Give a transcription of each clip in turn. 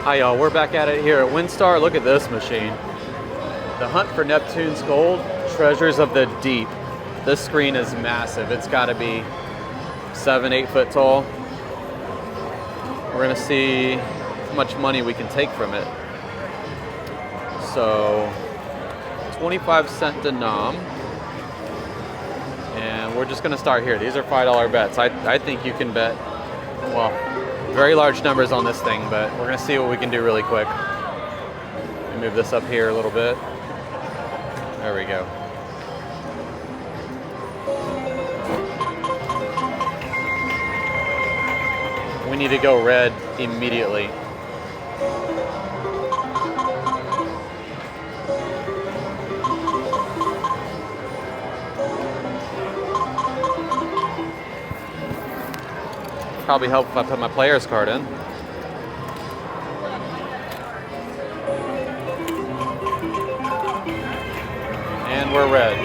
Hi y'all, we're back at it here at WinStar. Look at this machine. The hunt for Neptune's gold, treasures of the deep. This screen is massive. It's gotta be 7-8 foot tall. We're gonna see how much money we can take from it. So, 25-cent denom. And we're just gonna start here. These are $5 bets. I think you can bet, well, very large numbers on this thing, but we're gonna see what we can do really quick. Let me move this up here a little bit. There we go. We need to go red immediately. Probably help if I put my player's card in. And we're red.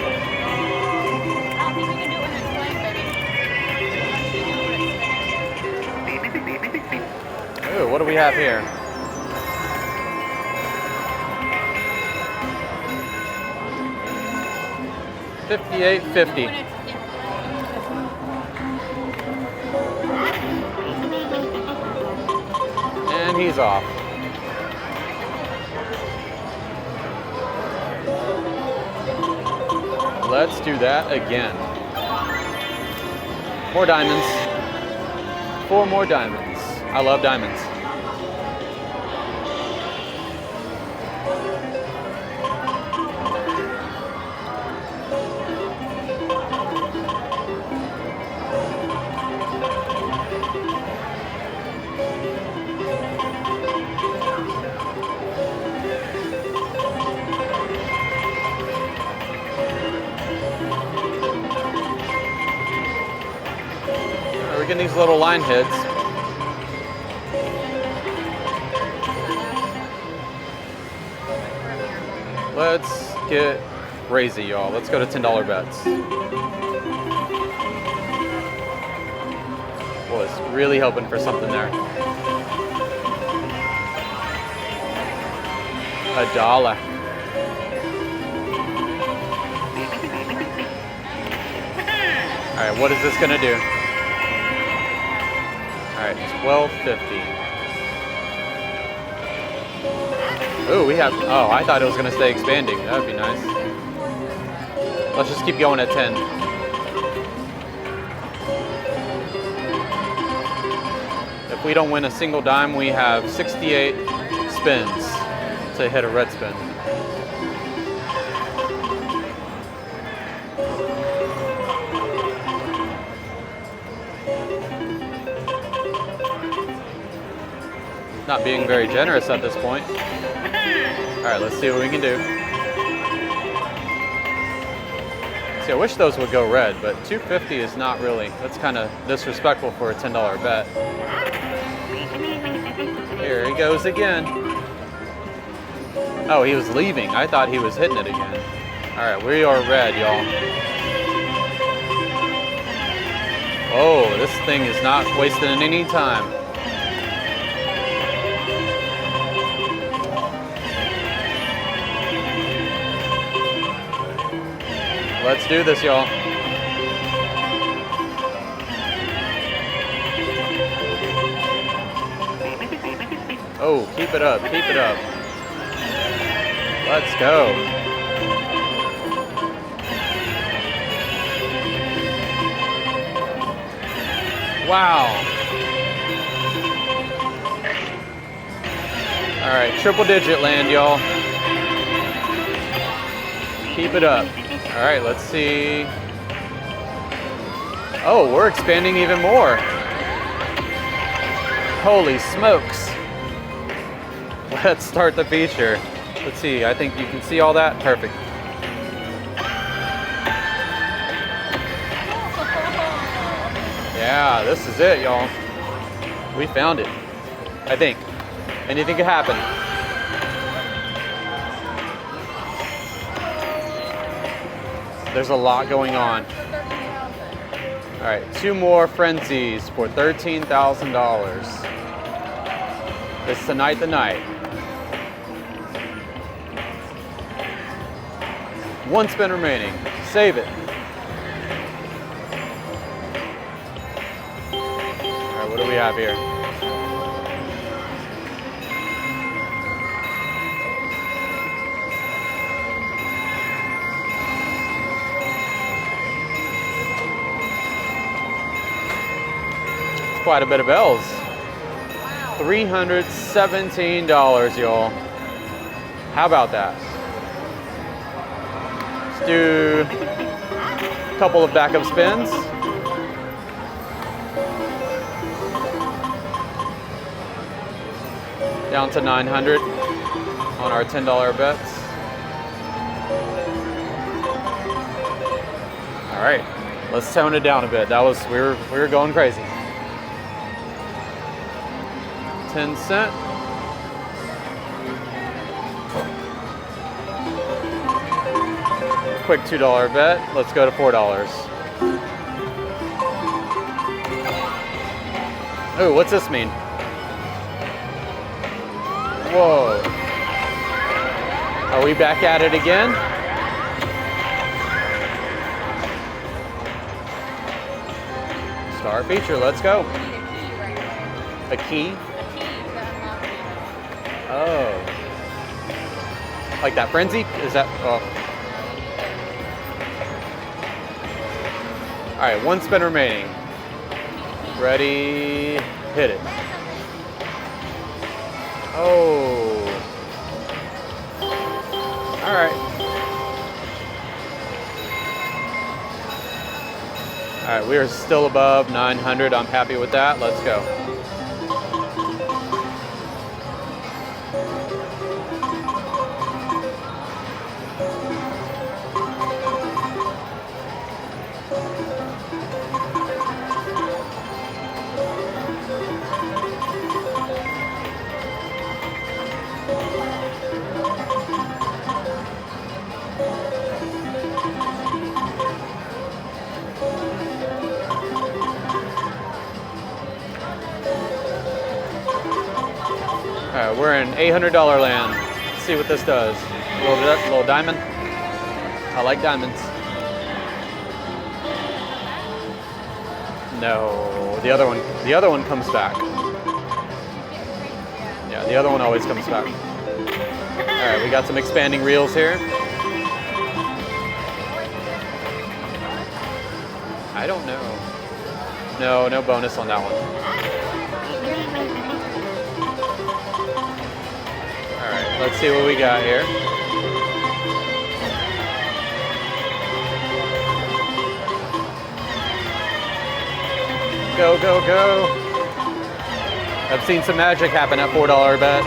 Ooh, what do we have here? $58.50. And he's off. Let's do that again. More diamonds. 4 more diamonds. I love diamonds. We're getting these little line hits. Let's get crazy, y'all. Let's go to $10 bets. Was really hoping for something there. $1. All right, what is this gonna do? All right, $12.50. Ooh, we have, oh, I thought it was gonna stay expanding. That would be nice. Let's just keep going at 10. If we don't win a single dime, we have 68 spins to hit a red spin. Not being very generous at this point. All right, let's see what we can do. See, I wish those would go red, but $2.50 is not really, that's kind of disrespectful for a $10 bet. Here he goes again. Oh, he was leaving. I thought he was hitting it again. All right, we are red, y'all. Oh, this thing is not wasting any time. Let's do this, y'all. Oh, keep it up, keep it up. Let's go. Wow. All right, triple digit land, y'all. Keep it up. All right, let's see. Oh, we're expanding even more. Holy smokes. Let's start the feature. Let's see, I think you can see all that. Perfect. Yeah, this is it, y'all. We found it, I think. Anything could happen. There's a lot going on. All right, 2 more frenzies for $13,000. Is tonight the night? One spin remaining. Save it. All right, what do we have here? It's quite a bit of bells. $317, y'all. How about that? Let's do a couple of backup spins. Down to 900 on our $10 bets. All right, let's tone it down a bit. That was we were going crazy. 10 cent. Quick $2 bet. Let's go to $4. Oh, what's this mean? Whoa. Are we back at it again? Star feature, let's go. A key? Oh. Like that frenzy? Is that, oh. All right, one spin remaining. Ready, hit it. Oh. All right. All right, we are still above 900. I'm happy with that. Let's go. Alright, we're in $800 land. Let's see what this does. A little diamond. I like diamonds. No, the other one comes back. Yeah, the other one always comes back. Alright, we got some expanding reels here. I don't know. No bonus on that one. Alright, let's see what we got here. Go, go, go. I've seen some magic happen at $4 bets.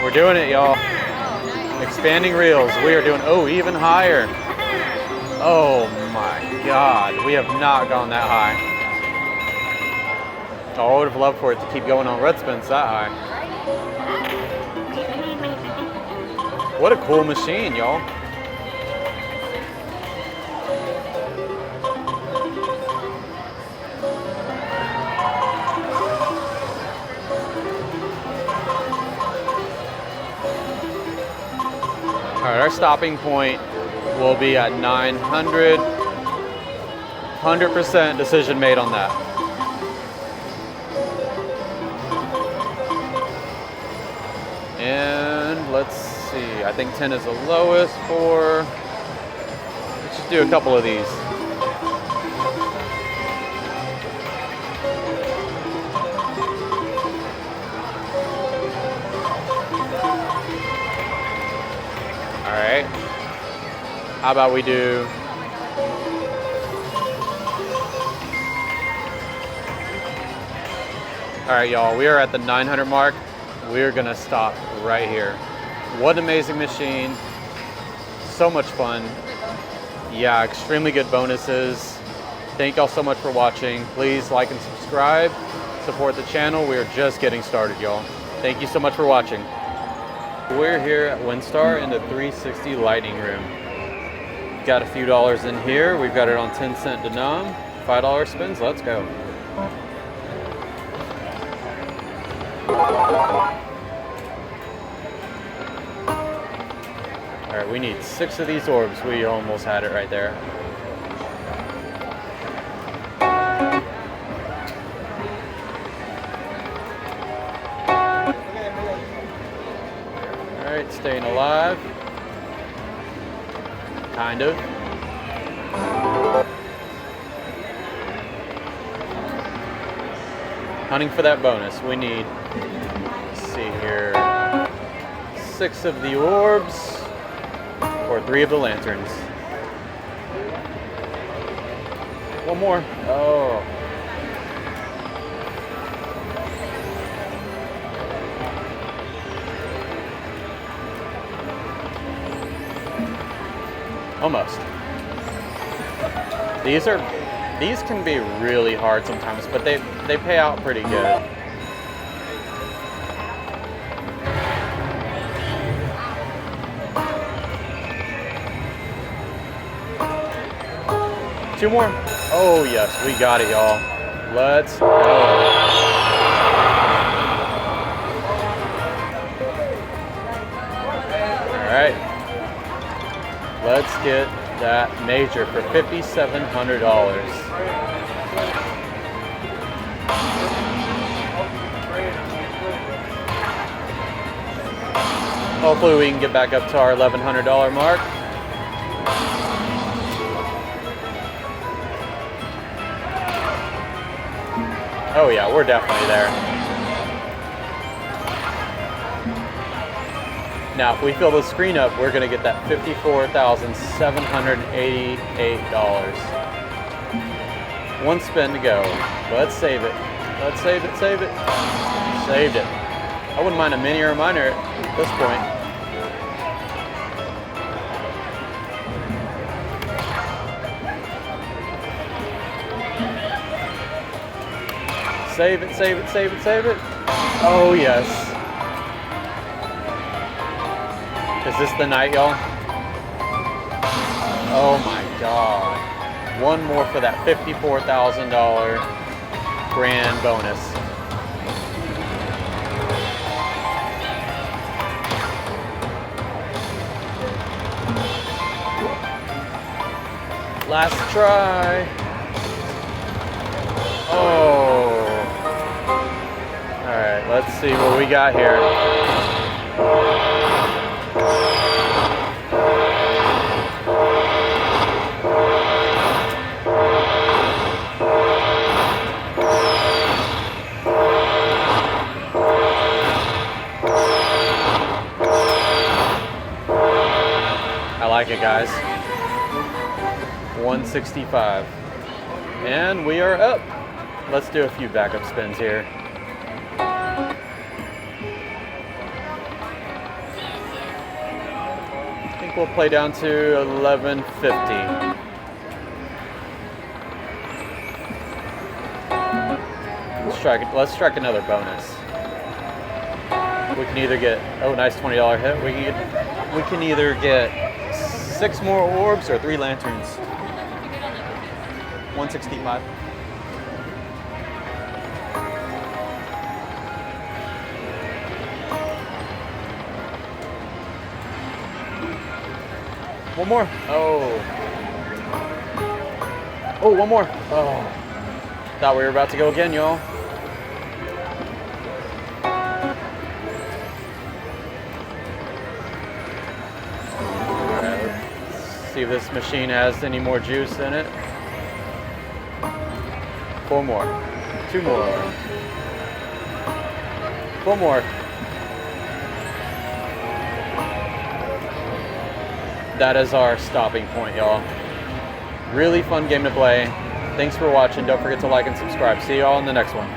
We're doing it, y'all. Expanding reels. We are doing, oh, even higher. Oh my God. We have not gone that high. Oh, I would have loved for it to keep going on red spins that high. What a cool machine, y'all. All right, our stopping point will be at 900. 100% decision made on that. And let's see, I think 10 is the lowest for, let's just do a couple of these. All right, how about we do, all right, y'all, we are at the 900 mark. We're gonna stop right here. What an amazing machine. So much fun. Yeah, extremely good bonuses. Thank y'all so much for watching. Please like and subscribe. Support the channel. We are just getting started, y'all. Thank you so much for watching. We're here at WinStar in the 360 Lightning Room. Got a few dollars in here. We've got it on 10 cent denom. $5 spins, let's go. All right, we need 6 of these orbs. We almost had it right there. All right, staying alive. Kind of. Hunting for that bonus. We need, let's see here, 6 of the orbs or 3 of the lanterns. One more. Oh. Almost. These can be really hard sometimes, but they pay out pretty good. Two more. Oh yes, we got it, y'all. Let's go. All right. Let's get that major for $5,700. Hopefully we can get back up to our $1,100 mark. Oh yeah, we're definitely there. Now, if we fill the screen up, we're gonna get that $54,788. One spin to go. Let's save it. Let's save it, save it. Saved it. I wouldn't mind a mini or a minor at this point. Save it, save it, save it, save it. Oh yes. Is this the night, y'all? Oh my God. One more for that $54,000 grand bonus. Last try. Oh. All right, let's see what we got here. I like it, guys. 165. And we are up. Let's do a few backup spins here. I think we'll play down to 1150. Let's strike another bonus. We can either get, oh, nice $20 hit. We can either get 6 more orbs or 3 lanterns. 165. One more. Oh. Oh, one more. Oh. Thought we were about to go again, y'all. Alright, let's see if this machine has any more juice in it. 4 more. 2 more. 4 more. That is our stopping point, y'all. Really fun game to play. Thanks for watching. Don't forget to like and subscribe. See y'all in the next one.